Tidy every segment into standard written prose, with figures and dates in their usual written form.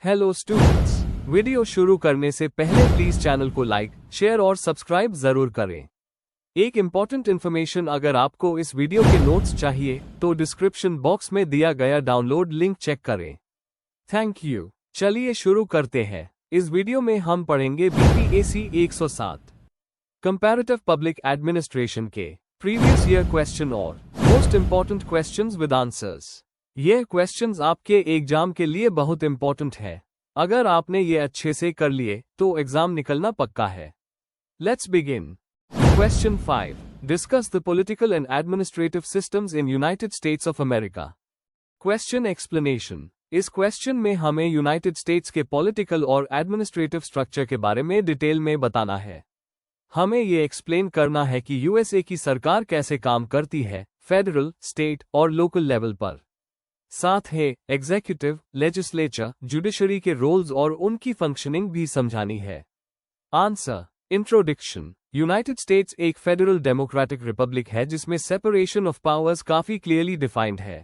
Hello students, video शुरू करने से पहले प्लीज चैनल को लाइक, शेयर और सब्सक्राइब जरूर करें। एक इम्पॉर्टेंट इन्फॉर्मेशन, अगर आपको इस वीडियो के नोट्स चाहिए तो डिस्क्रिप्शन बॉक्स में दिया गया डाउनलोड लिंक चेक करें। Thank you. चलिए शुरू करते हैं। इस वीडियो में हम पढ़ेंगे बीपीएससी 107 कंपैरेटिव पब्लिक एडमिनिस्ट्रेशन के प्रीवियस ईयर क्वेश्चन और most important questions with answers. यह क्वेश्चंस आपके एग्जाम के लिए बहुत इंपॉर्टेंट है। अगर आपने ये अच्छे से कर लिए तो एग्जाम निकलना पक्का है। Let's begin. Question 5, discuss the political and administrative systems in United states of America. Question explanation. इस क्वेश्चन में हमें यूनाइटेड स्टेट्स के पॉलिटिकल और एडमिनिस्ट्रेटिव स्ट्रक्चर के बारे में डिटेल में बताना है। हमें ये एक्सप्लेन करना है कि यूएसए की सरकार कैसे काम करती है, फेडरल, स्टेट और लोकल लेवल पर। साथ है एग्जीक्यूटिव, लेजिस्लेचर, जुडिशरी के रोल्स और उनकी फंक्शनिंग भी समझानी है। आंसर। इंट्रोडक्शन। यूनाइटेड स्टेट्स एक फेडरल डेमोक्रेटिक रिपब्लिक है जिसमें सेपरेशन ऑफ पावर्स काफी क्लियरली डिफाइंड है।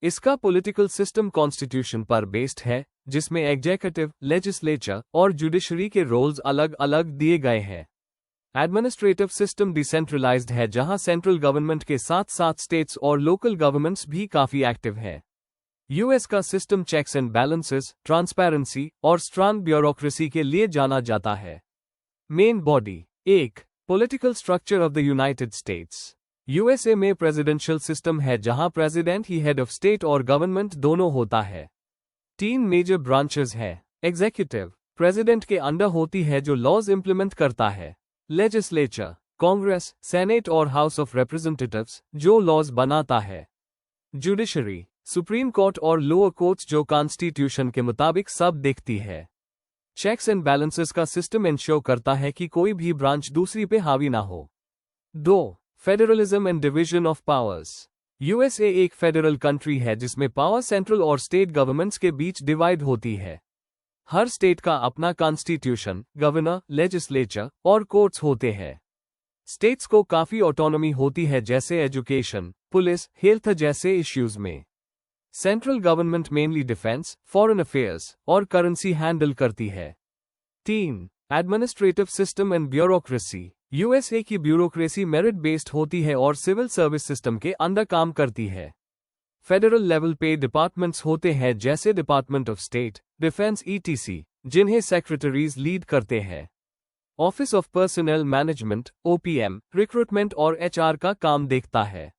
इसका पॉलिटिकल सिस्टम कॉन्स्टिट्यूशन पर बेस्ड है, जिसमें एग्जीक्यूटिव, लेजिस्लेचर और जुडिशरी के रोल्स अलग अलग दिए गए हैं। एडमिनिस्ट्रेटिव सिस्टम डिसेंट्रलाइज्ड है, जहां सेंट्रल गवर्नमेंट के साथ साथ स्टेट्स और लोकल गवर्नमेंट्स भी काफी एक्टिव है। यूएस का system checks and balances, transparency और स्ट्रांग ब्यूरोक्रेसी के लिए जाना जाता है। Main body. 1. Political structure of the United States. USA में प्रेसिडेंशियल सिस्टम है, जहां प्रेसिडेंट ही हेड ऑफ स्टेट और गवर्नमेंट दोनों होता है। 3 मेजर ब्रांचेस है। एग्जीक्यूटिव, प्रेसिडेंट के अंडर होती है जो लॉज इंप्लीमेंट करता है। लेजिस्लेचर, कांग्रेस, सेनेट और हाउस ऑफ रिप्रेजेंटेटिव्स जो लॉज बनाता है। जुडिशरी, सुप्रीम कोर्ट और लोअर कोर्ट्स जो कॉन्स्टिट्यूशन के मुताबिक सब देखती है। चेक्स एंड बैलेंसेस का सिस्टम इंश्योर करता है कि कोई भी ब्रांच दूसरी पे हावी ना हो। 2. Federalism and division of powers. USA एक फेडरल कंट्री है जिसमें पावर सेंट्रल और स्टेट गवर्नमेंट्स के बीच डिवाइड होती है। हर स्टेट का अपना कॉन्स्टिट्यूशन, गवर्नर, लेजिस्लेचर और कोर्ट्स होते हैं। स्टेट्स को काफी ऑटोनॉमी होती है, जैसे एजुकेशन, पुलिस, हेल्थ जैसे इश्यूज में। Central government mainly defence, foreign affairs और करेंसी हैंडल करती है। 3. Administrative system and bureaucracy. USA की ब्यूरोक्रेसी मेरिट बेस्ड होती है और सिविल सर्विस सिस्टम के अंडर काम करती है। फेडरल लेवल पे डिपार्टमेंट्स होते हैं, जैसे department of state, defence etc, जिन्हें सेक्रेटरीज लीड करते हैं। Office of personnel management, OPM, recruitment और एचआर का काम देखता है।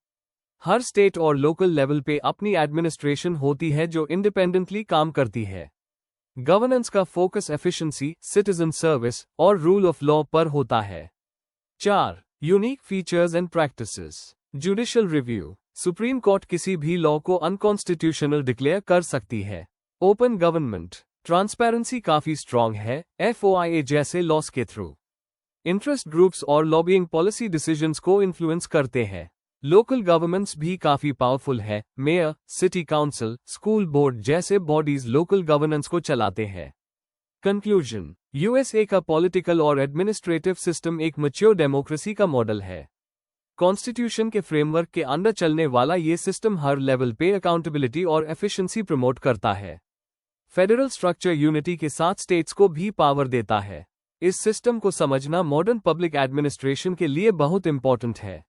हर स्टेट और लोकल लेवल पे अपनी एडमिनिस्ट्रेशन होती है जो इंडिपेंडेंटली काम करती है। गवर्नेंस का फोकस एफिशिएंसी, सिटीजन सर्विस और रूल ऑफ लॉ पर होता है। 4. Unique features and practices. Judicial review. Supreme court किसी भी लॉ को अनकॉन्स्टिट्यूशनल डिक्लेयर कर सकती है। ओपन गवर्नमेंट, ट्रांसपेरेंसी काफी स्ट्रांग है, एफओआईए जैसे लॉस के थ्रू। इंटरेस्ट ग्रुप्स और लॉबिंग पॉलिसी डिसीजंस को इन्फ्लुएंस करते हैं। लोकल गवर्नमेंट्स भी काफी पावरफुल है, mayor, city council, school board जैसे बॉडीज लोकल गवर्नेंस को चलाते हैं। कंक्लूजन। यूएसए का पॉलिटिकल और एडमिनिस्ट्रेटिव सिस्टम एक मैच्योर डेमोक्रेसी का मॉडल है। कॉन्स्टिट्यूशन के फ्रेमवर्क के अंदर चलने वाला ये सिस्टम हर लेवल पे अकाउंटेबिलिटी और एफिशिएंसी प्रमोट करता है। फेडरल स्ट्रक्चर यूनिटी के साथ स्टेट्स को भी पावर देता है। इस सिस्टम को समझना मॉडर्न पब्लिक एडमिनिस्ट्रेशन के लिए बहुत इंपॉर्टेंट है।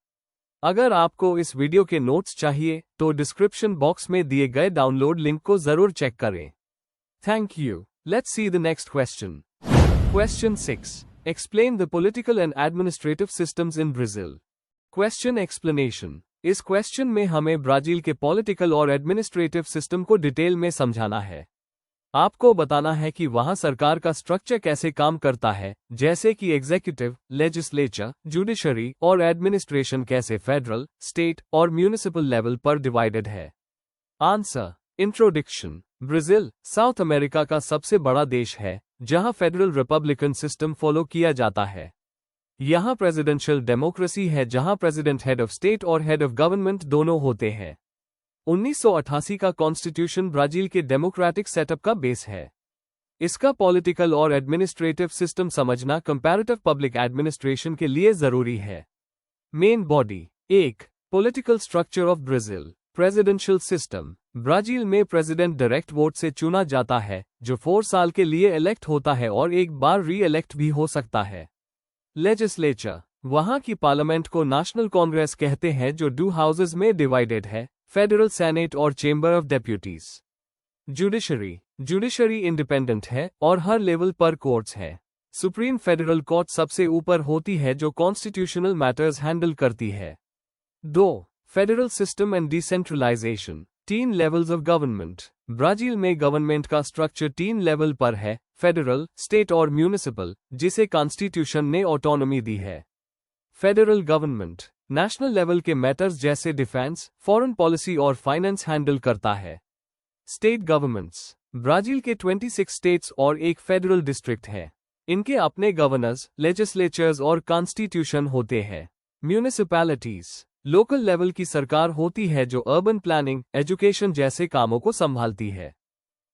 अगर आपको इस वीडियो के नोट्स चाहिए तो डिस्क्रिप्शन बॉक्स में दिए गए डाउनलोड लिंक को जरूर चेक करें। Thank you. Let's see the next question. Question 6, explain the political and administrative systems in Brazil. Question explanation. इस क्वेश्चन में हमें ब्राजील के पॉलिटिकल और एडमिनिस्ट्रेटिव सिस्टम को डिटेल में समझाना है। आपको बताना है कि वहां सरकार का स्ट्रक्चर कैसे काम करता है, जैसे कि एग्जीक्यूटिव, लेजिस्लेचर, जुडिशरी और एडमिनिस्ट्रेशन कैसे फेडरल, स्टेट और म्यूनिसिपल लेवल पर डिवाइडेड है। Answer. Introduction. Brazil south America का सबसे बड़ा देश है, जहां फेडरल रिपब्लिकन सिस्टम फॉलो किया जाता है। यहां प्रेसिडेंशियल डेमोक्रेसी है, जहां प्रेसिडेंट हेड ऑफ स्टेट और हेड ऑफ गवर्नमेंट दोनों होते हैं। 1988 का कॉन्स्टिट्यूशन ब्राजील के डेमोक्रेटिक सेटअप का बेस है। इसका पॉलिटिकल और एडमिनिस्ट्रेटिव सिस्टम समझना कंपैरेटिव पब्लिक एडमिनिस्ट्रेशन के लिए जरूरी है। Main body. 1. Political structure of Brazil. Presidential system. Brazil में प्रेसिडेंट डायरेक्ट वोट से चुना जाता है, जो 4 साल के लिए इलेक्ट होता है और एक बार री इलेक्ट भी हो सकता है। लेजिस्लेचर, वहां की पार्लियामेंट को नेशनल कांग्रेस कहते हैं, जो 2 हाउसेज में डिवाइडेड है, फेडरल सेनेट और chamber of deputies. Judiciary independent है और हर लेवल पर कोर्ट्स है। सुप्रीम फेडरल कोर्ट सबसे ऊपर होती है, जो कॉन्स्टिट्यूशनल मैटर्स हैंडल करती है। 2. Federal system and decentralisation. 3 levels of government. Brazil में गवर्नमेंट का स्ट्रक्चर 3 लेवल पर है, फेडरल, स्टेट और म्यूनिसिपल, जिसे कॉन्स्टिट्यूशन ने ऑटोनॉमी दी है। फेडरल गवर्नमेंट नेशनल लेवल के मैटर्स जैसे डिफेंस, फॉरेन पॉलिसी और फाइनेंस हैंडल करता है। स्टेट गवर्नमेंट्स, ब्राजील के 26 स्टेट्स और एक फेडरल डिस्ट्रिक्ट है। इनके अपने गवर्नर्स, लेजिस्लेचर्स और कॉन्स्टिट्यूशन होते हैं। म्यूनिसिपैलिटीज लोकल लेवल की सरकार होती है, जो अर्बन प्लानिंग, एजुकेशन जैसे कामों को संभालती है।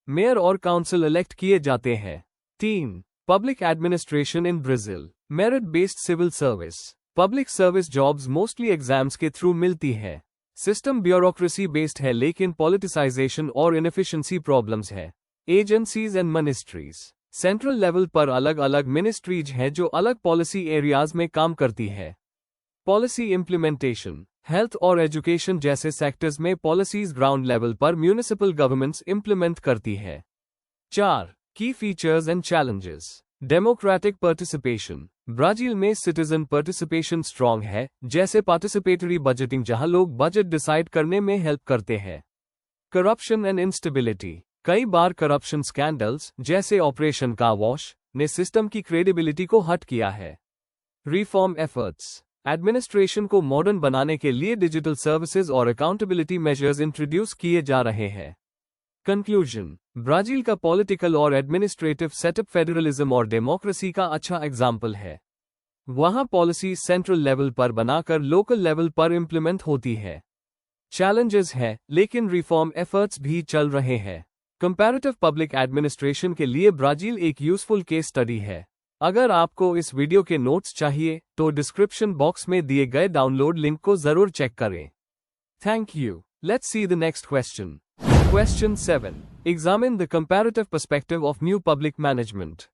मेयर और काउंसिल इलेक्ट किए जाते हैं। 3. Public administration in Brazil. Merit based civil service. Public service jobs mostly exams के थ्रू मिलती है। सिस्टम ब्यूरोक्रेसी बेस्ड है, लेकिन पॉलिटिसाइजेशन और इनएफिशिएंसी प्रॉब्लम्स है। Agencies and ministries, central level पर अलग अलग मिनिस्ट्रीज हैं, जो अलग पॉलिसी एरियाज में काम करती है। पॉलिसी इम्प्लीमेंटेशन, हेल्थ और एजुकेशन जैसे सेक्टर्स में पॉलिसीज ग्राउंड लेवल पर म्यूनिसिपल गवर्नमेंट्स इम्प्लीमेंट करती है। 4. की features and challenges. Democratic participation. Brazil में सिटीजन पार्टिसिपेशन स्ट्रांग है, जैसे पार्टिसिपेटरी बजटिंग, जहां लोग बजट डिसाइड करने में हेल्प करते हैं। Corruption and instability. कई बार करप्शन स्कैंडल्स, जैसे ऑपरेशन कावॉश, ने सिस्टम की क्रेडिबिलिटी को हट किया है। रिफॉर्म एफर्ट्स, एडमिनिस्ट्रेशन को मॉडर्न बनाने के लिए डिजिटल सर्विसेज और अकाउंटेबिलिटी मेजर्स इंट्रोड्यूस किए जा रहे हैं। कंक्लूजन, ब्राजील का पॉलिटिकल और एडमिनिस्ट्रेटिव सेटअप फेडरलिज्म और डेमोक्रेसी का अच्छा एग्जाम्पल है। वहां पॉलिसी सेंट्रल लेवल पर बनाकर लोकल लेवल पर इम्प्लीमेंट होती है। चैलेंजेस है, लेकिन रिफॉर्म एफर्ट्स भी चल रहे हैं। कंपैरेटिव पब्लिक एडमिनिस्ट्रेशन के लिए ब्राजील एक यूजफुल केस स्टडी है। अगर आपको इस वीडियो के नोट्स चाहिए, तो डिस्क्रिप्शन बॉक्स में दिए गए डाउनलोड लिंक को जरूर चेक करें। Thank you. Let's see the next question. Question 7. Examine the comparative perspective of new public management.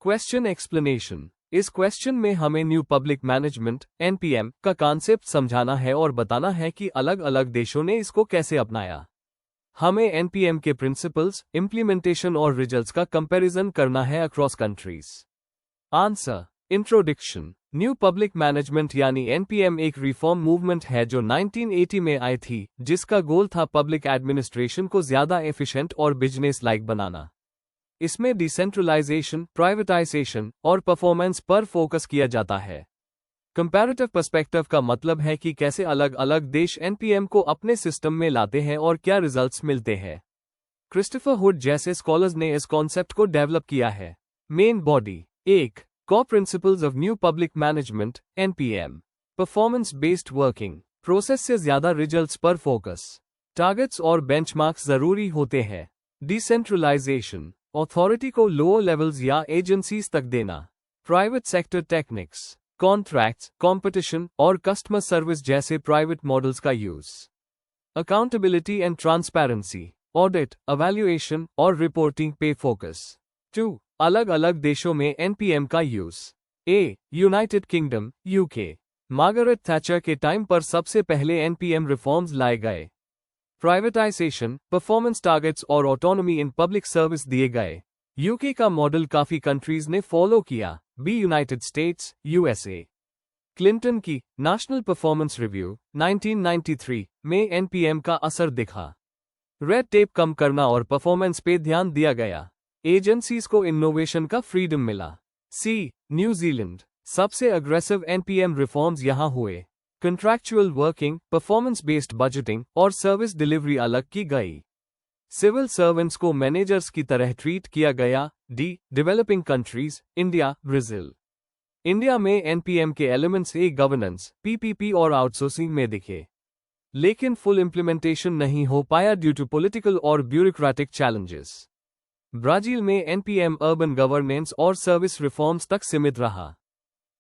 Question explanation. इस क्वेश्चन में हमें न्यू पब्लिक मैनेजमेंट (NPM) का कॉन्सेप्ट समझाना है और बताना है कि अलग अलग देशों ने इसको कैसे अपनाया। हमें NPM के प्रिंसिपल्स, इम्प्लीमेंटेशन और रिजल्ट्स का कंपैरिजन करना है across countries. Answer. Introduction. New public management यानी NPM एक रिफॉर्म मूवमेंट है जो 1980 में आई थी, जिसका गोल था पब्लिक एडमिनिस्ट्रेशन को ज्यादा एफिशिएंट और बिजनेस लाइक बनाना। इसमें डिसेंट्रलाइजेशन, प्राइवेटाइजेशन और परफॉर्मेंस पर फोकस किया जाता है। कंपैरेटिव पर्सपेक्टिव का मतलब है कि कैसे अलग अलग देश NPM को अपने सिस्टम में लाते हैं और क्या रिजल्ट्स मिलते हैं। क्रिस्टोफर हुड जैसे स्कॉलर्स ने इस कॉन्सेप्ट को डेवलप किया है। Main body. 1. Core Principles of New Public Management (NPM). Performance based working, process से ज्यादा रिजल्ट्स पर फोकस। टारगेट्स और बेंचमार्क्स जरूरी होते हैं। डिसेंट्रलाइजेशन, अथॉरिटी को लोअर लेवल्स या एजेंसीज तक देना। Private sector techniques, contracts, competition और कस्टमर सर्विस जैसे प्राइवेट मॉडल्स का use. Accountability and transparency, audit, evaluation और रिपोर्टिंग पे फोकस। 2. अलग अलग देशों में NPM का use. A. United Kingdom (UK). Margaret Thatcher के टाइम पर सबसे पहले NPM रिफॉर्म्स लाए गए। प्राइवेटाइजेशन, परफॉर्मेंस टारगेट्स और ऑटोनॉमी इन पब्लिक सर्विस दिए गए। UK का मॉडल काफी कंट्रीज ने फॉलो किया। B. United States (USA). Clinton की नेशनल परफॉर्मेंस रिव्यू 1993 में NPM का असर दिखा। रेड टेप कम करना और परफॉर्मेंस पे ध्यान दिया गया। एजेंसीज को इनोवेशन का फ्रीडम मिला। सी. न्यूजीलैंड, सबसे अग्रेसिव NPM रिफॉर्म्स यहां हुए। Contractual working, performance based budgeting और सर्विस डिलीवरी अलग की गई। सिविल सर्वेंट्स को मैनेजर्स की तरह ट्रीट किया गया। D. Developing countries, India, Brazil. India में NPM के एलिमेंट्स गवर्नेंस, PPP और आउटसोर्सिंग में दिखे, लेकिन फुल इंप्लीमेंटेशन नहीं हो पाया ड्यू टू पॉलिटिकल और ब्यूरोक्रेटिक चैलेंजेस। ब्राजील में NPM अर्बन गवर्नेंस और सर्विस रिफॉर्म्स तक सीमित रहा।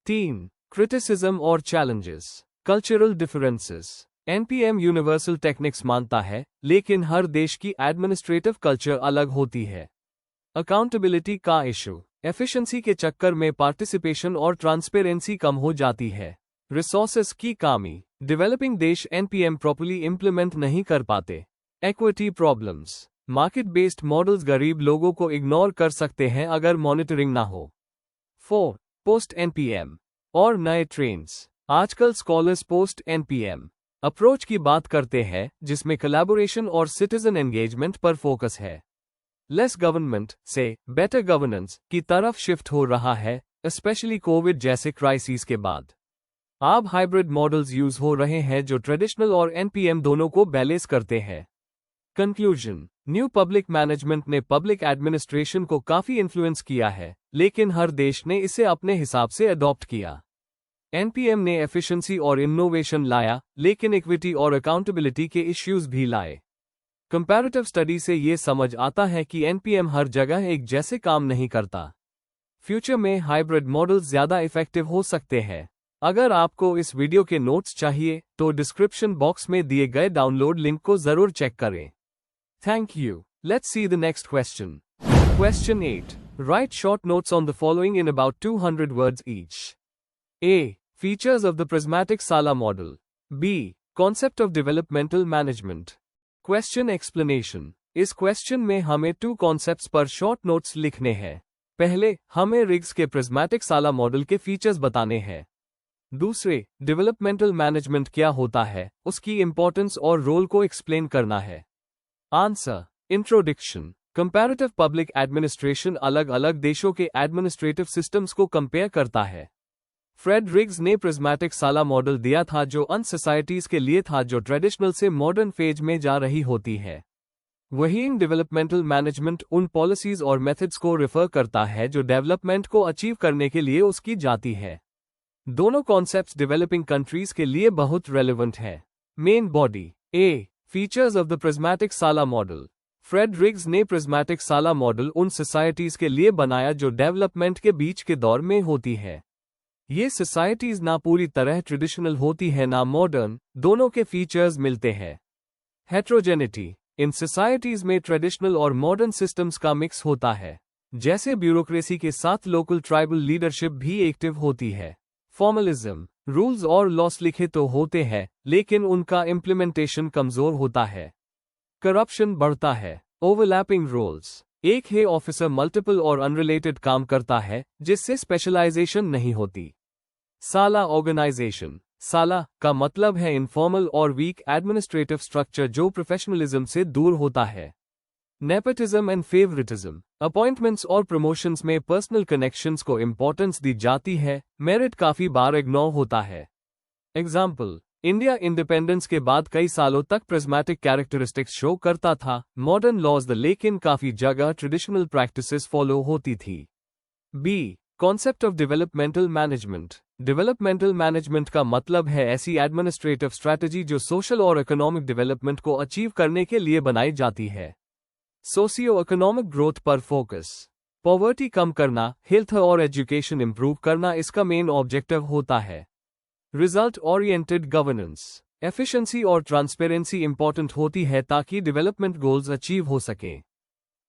3. क्रिटिसिज्म और challenges, cultural differences. NPM universal techniques मानता है, लेकिन हर देश की एडमिनिस्ट्रेटिव कल्चर अलग होती है। अकाउंटेबिलिटी का इशू, एफिशिएंसी के चक्कर में पार्टिसिपेशन और ट्रांसपेरेंसी कम हो जाती है। रिसोर्सेस की कमी, डेवलपिंग देश एनपीएम प्रॉपर्ली इंप्लीमेंट नहीं कर पाते। Equity problems, market based models गरीब लोगों को इग्नोर कर सकते हैं अगर मॉनिटरिंग ना हो। 4. पोस्ट एनपीएम और नए ट्रेंड्स, आजकल स्कॉलर्स पोस्ट एनपीएम अप्रोच की बात करते हैं, जिसमें कोलैबोरेशन और सिटीजन एंगेजमेंट पर फोकस है। लेस गवर्नमेंट से बेटर गवर्नेंस की तरफ शिफ्ट हो रहा है, स्पेशली कोविड जैसे क्राइसिस के बाद। अब हाइब्रिड मॉडल्स यूज हो रहे हैं जो ट्रेडिशनल और एनपीएम दोनों को बैलेंस करते हैं। कंक्लूजन, न्यू पब्लिक मैनेजमेंट ने पब्लिक एडमिनिस्ट्रेशन को काफी इन्फ्लुएंस किया है, लेकिन हर देश ने इसे अपने हिसाब से अडॉप्ट किया। एनपीएम ने एफिशिएंसी और इनोवेशन लाया, लेकिन इक्विटी और अकाउंटेबिलिटी के इश्यूज भी लाए। कंपैरेटिव स्टडी से ये समझ आता है कि एनपीएम हर जगह एक जैसे काम नहीं करता। फ्यूचर में हाइब्रिड मॉडल्स ज्यादा इफेक्टिव हो सकते हैं। अगर आपको इस वीडियो के नोट्स चाहिए तो डिस्क्रिप्शन बॉक्स में दिए गए डाउनलोड लिंक को जरूर चेक करें। Thank you. Let's see the next question. Question 8. Write short notes on the following in about 200 words each. A. Features of the prismatic Sala model. B. Concept of developmental management. Question explanation. इस question में हमें 2 concepts पर short notes लिखने हैं। पहले, हमें rigs के prismatic साला मॉडल के फीचर्स बताने हैं। दूसरे, डेवलपमेंटल मैनेजमेंट क्या होता है, उसकी इंपॉर्टेंस और रोल को एक्सप्लेन करना है। Answer. Introduction. Comparative public administration अलग अलग देशों के एडमिनिस्ट्रेटिव सिस्टम्स को कंपेयर करता है। फ्रेड रिग्स ने प्रिज्मेटिक साला मॉडल दिया था जो उन सोसाइटीज के लिए था जो ट्रेडिशनल से मॉडर्न फेज में जा रही होती है। वहीं डेवलपमेंटल मैनेजमेंट उन पॉलिसीज और मेथड्स को रेफर करता है जो डेवलपमेंट को अचीव करने के लिए उसकी जाती है। दोनों कॉन्सेप्ट्स डेवलपिंग कंट्रीज के लिए बहुत रेलेवेंट है। Main body. A. Features of the prismatic साला मॉडल। फ्रेड रिग्स ने प्रिज्मेटिक साला मॉडल उन सोसाइटीज के लिए बनाया जो डेवलपमेंट के बीच के दौर में होती है। ये सोसाइटीज ना पूरी तरह ट्रेडिशनल होती है ना मॉडर्न, दोनों के फीचर्स मिलते हैं। हेट्रोजेनिटी। इन सोसाइटीज में ट्रेडिशनल और मॉडर्न सिस्टम्स का मिक्स होता है। जैसे ब्यूरोक्रेसी के साथ लोकल ट्राइबल लीडरशिप भी एक्टिव होती है। फॉर्मलिज्म। रूल्स और लॉस लिखे तो होते हैं, लेकिन उनका इम्प्लीमेंटेशन कमजोर होता है। करप्शन बढ़ता है। Overlapping roles. एक ही ऑफिसर मल्टीपल और अनरिलेटेड काम करता है, जिससे स्पेशलाइजेशन नहीं होती। साला ऑर्गेनाइजेशन। साला का मतलब है इनफॉर्मल और वीक एडमिनिस्ट्रेटिव स्ट्रक्चर जो प्रोफेशनलिज्म से दूर होता है। Nepotism and favouritism. अपॉइंटमेंट्स और प्रमोशंस में पर्सनल कनेक्शंस को इंपॉर्टेंस दी जाती है, मेरिट काफी बार इग्नोर होता है। एग्जाम्पल, इंडिया इंडिपेंडेंस के बाद कई सालों तक प्रिज्मेटिक कैरेक्टरिस्टिक्स शो करता था, मॉडर्न लॉज लेकिन काफी जगह ट्रेडिशनल प्रैक्टिसेस फॉलो होती थी। B. Concept of developmental management. Developmental management का मतलब है ऐसी एडमिनिस्ट्रेटिव स्ट्रैटेजी जो सोशल और इकोनॉमिक डेवलपमेंट को अचीव करने के लिए बनाई जाती है। सोशियो इकोनॉमिक ग्रोथ पर फोकस। पॉवर्टी कम करना, हेल्थ और एजुकेशन इंप्रूव करना इसका मेन ऑब्जेक्टिव होता है। Result oriented governance. एफिशिएंसी और ट्रांसपेरेंसी इंपॉर्टेंट होती है ताकि डेवलपमेंट गोल्स अचीव हो सकें।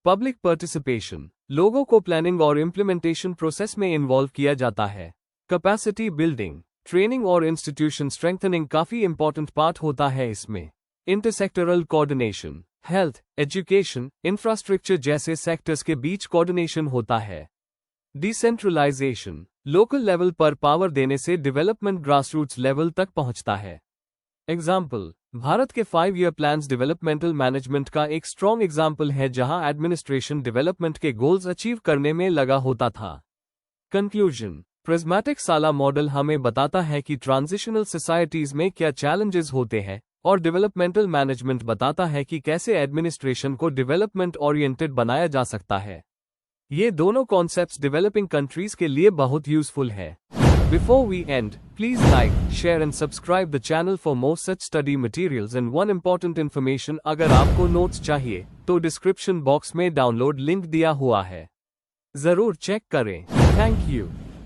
Public participation. लोगों को प्लानिंग और इम्प्लीमेंटेशन प्रोसेस में इन्वॉल्व किया जाता है। Capacity building. ट्रेनिंग और इंस्टीट्यूशन स्ट्रेंथनिंग काफी इंपॉर्टेंट पार्ट होता है इसमें। इंटरसेक्टरल कोऑर्डिनेशन। हेल्थ, एजुकेशन, इंफ्रास्ट्रक्चर जैसे सेक्टर्स के बीच कोऑर्डिनेशन होता है। डिसेंट्रलाइजेशन। लोकल लेवल पर पावर देने से डेवलपमेंट ग्रासरूट्स लेवल तक पहुंचता है। एग्जाम्पल, भारत के 5 ईयर प्लान्स डेवलपमेंटल मैनेजमेंट का एक स्ट्रॉन्ग एग्जाम्पल है जहां एडमिनिस्ट्रेशन डेवलपमेंट के गोल्स अचीव करने में लगा होता था। कंक्लूजन। प्रिज्मेटिक साला मॉडल हमें बताता है कि ट्रांजिशनल सोसाइटीज में क्या चैलेंजेस होते हैं, और डेवलपमेंटल मैनेजमेंट बताता है कि कैसे एडमिनिस्ट्रेशन को डेवलपमेंट ओरिएंटेड बनाया जा सकता है। ये दोनों कॉन्सेप्ट्स डेवलपिंग कंट्रीज के लिए बहुत यूजफुल है। Before we end, please like, share and subscribe the channel for more such study materials and one important information अगर आपको नोट्स चाहिए तो डिस्क्रिप्शन बॉक्स में डाउनलोड लिंक दिया हुआ है, जरूर चेक करें। Thank you.